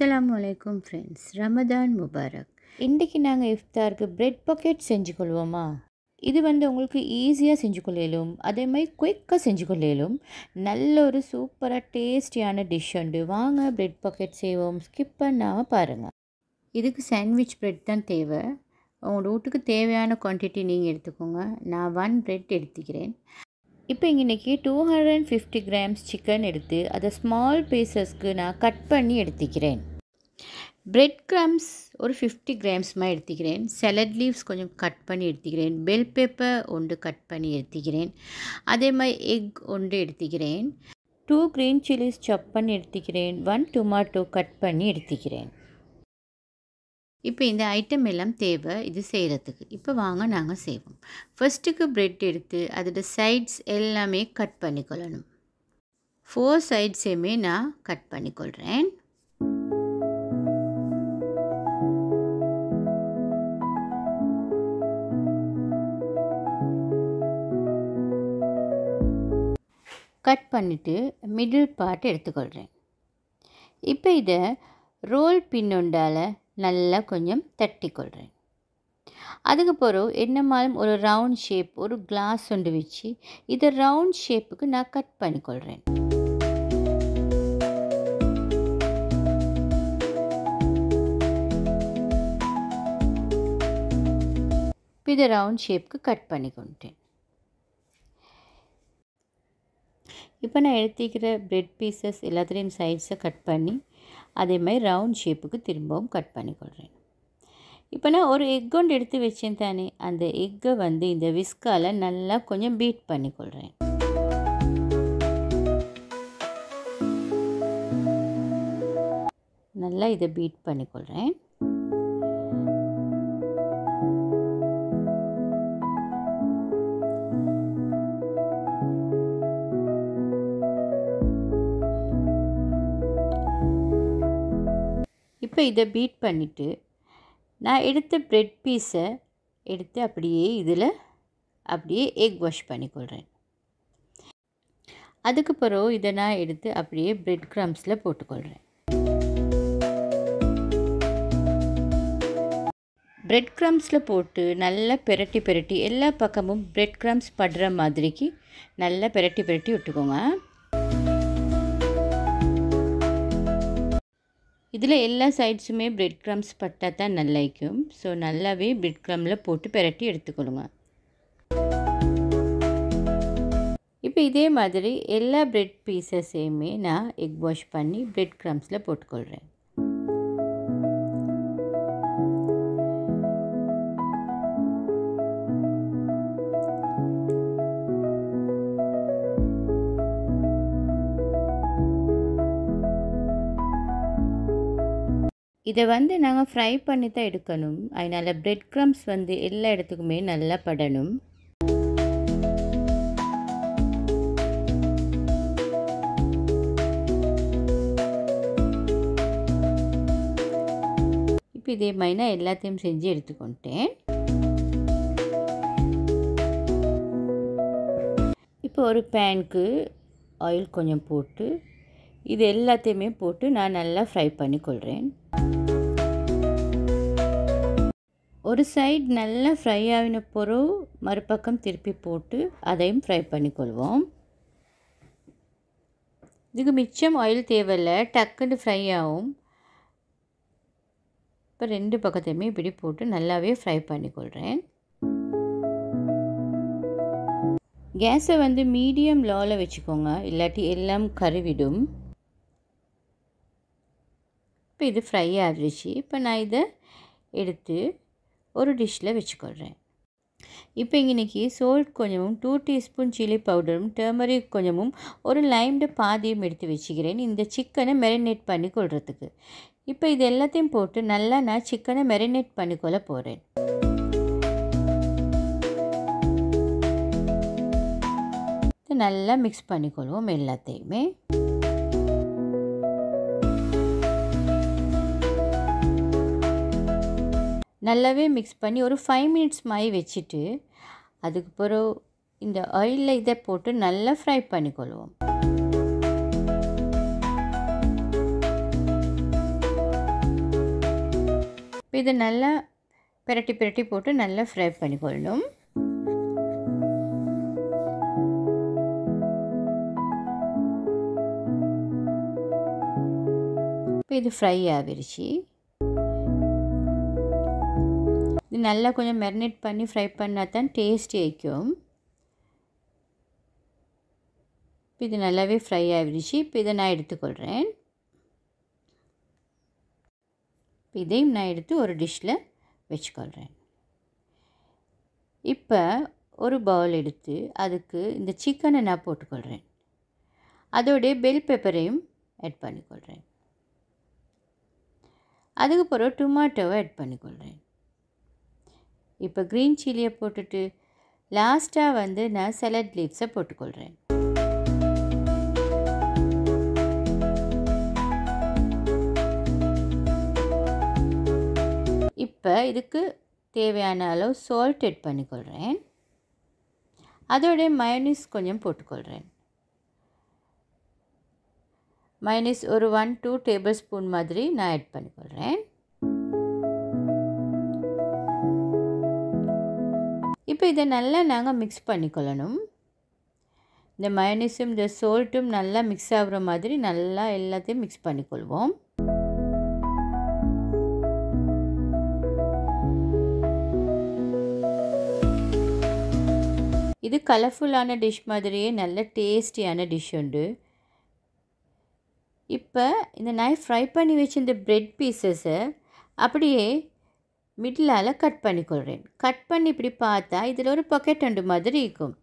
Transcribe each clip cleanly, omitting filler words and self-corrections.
அஸ்ஸலாமு அலைக்கும் friends, Ramadan Mubarak. இன்றைக்கி நாங்கள் இஃப்தாருக்கு பிரெட் பாக்கெட் செஞ்சு கொள்வோமா? இது உங்களுக்கு ஈஸியாக செஞ்சு கொள்ளையிலும், அதே மாதிரி குயிக்காக செஞ்சு கொள்ளையிலும் நல்ல ஒரு சூப்பராக டேஸ்டியான டிஷ் உண்டு. வாங்க பிரெட் பாக்கெட் செய்வோம், ஸ்கிப் பண்ணாமல் பாருங்கள். இதுக்கு சாண்ட்விச் பிரெட் தான் தேவை. உங்களோட வீட்டுக்கு தேவையான குவான்டிட்டி நீங்கள் எடுத்துக்கோங்க. நான் 1 பிரெட் எடுத்துக்கிறேன். இப்போ இன்றைக்கி 250 கிராம்ஸ் சிக்கன் எடுத்து அதை ஸ்மால் பீசஸ்க்கு நான் கட் பண்ணி எடுத்துக்கிறேன். பிரெட் க்ரம்ஸ் ஒரு 50 கிராம்ஸ்மாக எடுத்துக்கிறேன். சலட் லீவ்ஸ் கொஞ்சம் கட் பண்ணி எடுத்துக்கிறேன். பெல் பெப்பர் ஒன்று கட் பண்ணி எடுத்துக்கிறேன். அதே மாதிரி எக் ஒன்று எடுத்துக்கிறேன். 2 க்ரீன் சில்லிஸ் சாப் பண்ணி எடுத்துக்கிறேன். 1 டொமாட்டோ கட் பண்ணி எடுத்துக்கிறேன். இப்போ இந்த ஐட்டம் எல்லாம் தேவை இது செய்கிறதுக்கு. இப்போ வாங்க நாங்கள் செய்வோம். ஃபர்ஸ்ட்டுக்கு பிரெட் எடுத்து அதோட சைட்ஸ் எல்லாமே கட் பண்ணிக்கொள்ளணும். 4 சைட்ஸையுமே நான் கட் பண்ணிக்கொள்கிறேன். கட் பண்ணிவிட்டு மிடில் பார்ட் எடுத்துக்கொள்கிறேன். இப்போ இதை ரோல் பின்னொண்டால் நல்லா கொஞ்சம் தட்டிக்கொள்கிறேன். அதுக்கு பிறகு என்னமாலும் ஒரு ரவுண்ட் ஷேப் ஒரு கிளாஸ் ஒன்று வச்சு இதை ரவுண்ட் ஷேப்புக்கு நான் கட் பண்ணிக்கொள்கிறேன். இப்போ இதை ரவுண்ட் ஷேப்புக்கு கட் பண்ணிக்கொண்டேன். இப்போ நான் எடுத்துக்கிற பிரெட் பீசஸ் எல்லாத்துலேயும் சைட்ஸை கட் பண்ணி அதே மாதிரி ரவுண்ட் ஷேப்புக்கு திரும்பவும் கட் பண்ணிக்கொள்கிறேன். இப்போ நான் ஒரு எக் ஒன்று எடுத்து வச்சேன் தானே, அந்த எக்கை இந்த விஸ்கால் நல்லா கொஞ்சம் பீட் பண்ணிக்கொள்கிறேன். நல்லா இதை பீட் பண்ணிக்கொள்கிறேன். இப்போ இதை பீட் பண்ணிவிட்டு நான் எடுத்த பிரெட் பீஸை எடுத்து அப்படியே எக் வாஷ் பண்ணிக்கொள்கிறேன். அதுக்கு பிறகு இதை நான் எடுத்து அப்படியே பிரெட் க்ரம்ஸில் போட்டுக்கொள்கிறேன். பிரெட் க்ரம்ஸில் போட்டு நல்லா பெரட்டி எல்லா பக்கமும் பிரெட் க்ரம்ஸ் படுற மாதிரிக்கு நல்லா பெரட்டி விட்டுக்கோங்க. இதில் எல்லா சைட்ஸுமே பிரெட் க்ரம்ஸ் பட்டால் தான் நல்லாயிருக்கும். ஸோ நல்லாவே பிரெட் க்ரம்மில் போட்டு பெரட்டி எடுத்துக்கொள்ளுங்க. இப்போ இதே மாதிரி எல்லா பிரெட் பீசஸையுமே நான் எக் வாஷ் பண்ணி பிரெட் க்ரம்ஸில் போட்டுக்கொள்கிறேன். இதை நாங்கள் ஃப்ரை பண்ணி தான் எடுக்கணும். அதனால் பிரெட் க்ரம்ஸ் எல்லா இடத்துக்குமே நல்லா படணும். இப்போ இதே மாதிரி நான் எல்லாத்தையும் செஞ்சு எடுத்துக்கொண்டேன். இப்போ ஒரு பேனுக்கு ஆயில் கொஞ்சம் போட்டு இது எல்லாத்தையுமே போட்டு நான் நல்லா ஃப்ரை பண்ணிக்கொள்கிறேன். ஒரு சைடு நல்லா ஃப்ரை ஆகின பிறகு மறுபக்கம் திருப்பி போட்டு அதையும் ஃப்ரை பண்ணிக்கொள்வோம். இதுக்கு மிச்சம் ஆயில் தேவையில்லை, டக்குன்னு ஃப்ரை ஆகும். இப்போ 2 பக்கத்தையுமே இப்படி போட்டு நல்லாவே ஃப்ரை பண்ணிக்கொள்கிறேன். கேஸை மீடியம் லோவில் வச்சுக்கோங்க, இல்லாட்டி எல்லாம் கருவிடும். இப்போ இது ஃப்ரை ஆகிடுச்சு. இப்போ நான் இதை எடுத்து ஒரு டிஷ்ஷில் வச்சுக்கொள்கிறேன். இப்போ இன்றைக்கி சால்ட் கொஞ்சமும் 2 டீஸ்பூன் சில்லி பவுடரும் டர்மரிக் கொஞ்சமும் ஒரு லைம்டு பாதியும் எடுத்து வச்சுக்கிறேன் இந்த சிக்கனை மெரினேட் பண்ணி கொள்கிறதுக்கு. இப்போ இது எல்லாத்தையும் போட்டு நல்லா நான் சிக்கனை மெரினேட் பண்ணிக்கொள்ள போகிறேன். நல்லா மிக்ஸ் பண்ணிக்கொள்வோம் எல்லாத்தையுமே. நல்லாவே மிக்ஸ் பண்ணி ஒரு 5 மினிட்ஸ் மாதிரி வச்சுட்டு அதுக்கு பிறகு இந்த ஆயிலில் இதை போட்டு நல்லா ஃப்ரை பண்ணிக்கொள்வோம். இப்போ இதை நல்லா பிரட்டி போட்டு நல்லா ஃப்ரை பண்ணிக்கொள்ளணும். இப்போ இது ஃப்ரை ஆகிருச்சு. இது நல்லா கொஞ்சம் மேரினேட் பண்ணி ஃப்ரை பண்ணால் தான் டேஸ்டி ஆகிக்கும். இப்போ இது நல்லாவே ஃப்ரை ஆகிருச்சு. இப்போ இதை நான் எடுத்துக்கொள்கிறேன். இப்போ இதையும் நான் எடுத்து ஒரு டிஷ்ஷில் வச்சுக்கொள்கிறேன். இப்போ ஒரு பவுல் எடுத்து அதுக்கு இந்த சிக்கனை நான் போட்டுக்கொள்கிறேன். அதோடைய பெல் பெப்பரையும் ஆட் பண்ணிக்கொள்கிறேன். அதுக்கு பிறகு டொமேட்டோவை ஆட் பண்ணிக்கொள்கிறேன். இப்போ க்ரீன் சில்லியை போட்டுட்டு லாஸ்ட்டாக வந்து நான் சலட் லீவ்ஸை போட்டுக்கொள்கிறேன். இப்போ இதுக்கு தேவையான அளவு சால்ட் ஆட் பண்ணிக்கொள்கிறேன். அதோடைய மயோனீஸ் கொஞ்சம் போட்டுக்கொள்கிறேன். மயோனீஸ் ஒரு 1-2 டேபிள் ஸ்பூன் மாதிரி நான் ஆட் பண்ணிக்கொள்கிறேன். இப்போ இதை நல்லா நாங்கள் மிக்ஸ் பண்ணிக்கொள்ளணும். இந்த மயோனீஸும் இந்த சால்ட்டும் நல்லா மிக்ஸ் ஆகிற மாதிரி நல்லா எல்லாத்தையும் மிக்ஸ் பண்ணிக்கொள்வோம். இது கலர்ஃபுல்லான டிஷ் மாதிரியே நல்ல டேஸ்டியான டிஷ் உண்டு. இப்போ இந்த நான் ஃப்ரை பண்ணி வச்ச இந்த பிரெட் பீசஸை அப்படியே மிடிலால் கட் பண்ணிக்கொள்கிறேன். கட் பண்ணி இப்படி பார்த்தா இதில் ஒரு பாக்கெட் ரெண்டு மாதிரி இருக்கும்.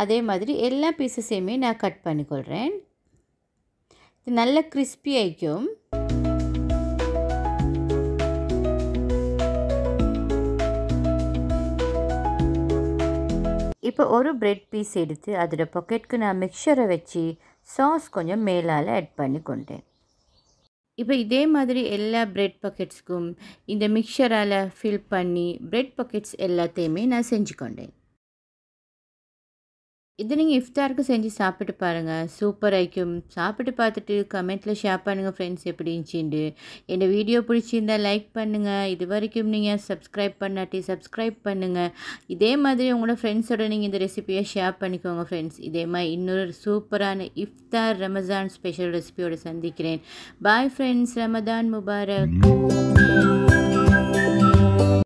அதே மாதிரி எல்லா பீசஸையுமே நான் கட் பண்ணிக்கொள்கிறேன். இது நல்ல கிறிஸ்பி ஆகிக்கும். இப்போ ஒரு பிரெட் பீஸ் எடுத்து அதோட பாக்கெட்டுக்கு நான் மிக்சரை வச்சு சாஸ் கொஞ்சம் மேலால் ஆட் பண்ணி கொண்டேன். இப்போ இதே மாதிரி எல்லா பிரெட் பாக்கெட்ஸ்க்கும் இந்த மிக்சரால் ஃபில் பண்ணி பிரெட் பாக்கெட்ஸ் எல்லாத்தையுமே நான் செஞ்சு கொண்டேன். இது நீங்கள் இஃப்தாருக்கு செஞ்சு சாப்பிட்டு பாருங்கள், சூப்பர் ஆகிக்கும். சாப்பிட்டு பார்த்துட்டு கமெண்ட்டில் ஷேர் பண்ணுங்கள் ஃப்ரெண்ட்ஸ் எப்படி இருந்துச்சுண்டு. இந்த வீடியோ பிடிச்சிருந்தால் லைக் பண்ணுங்கள். இது வரைக்கும் நீங்கள் சப்ஸ்கிரைப் பண்ணாட்டி சப்ஸ்கிரைப் பண்ணுங்கள். இதே மாதிரி உங்களோட ஃப்ரெண்ட்ஸோட நீங்கள் இந்த ரெசிபியை ஷேர் பண்ணிக்கோங்க ஃப்ரெண்ட்ஸ். இதே மாதிரி இன்னொரு சூப்பரான இஃப்தார் ரமஜான் ஸ்பெஷல் ரெசிபியோடு சந்திக்கிறேன். Bye friends, Ramadan Mubarak.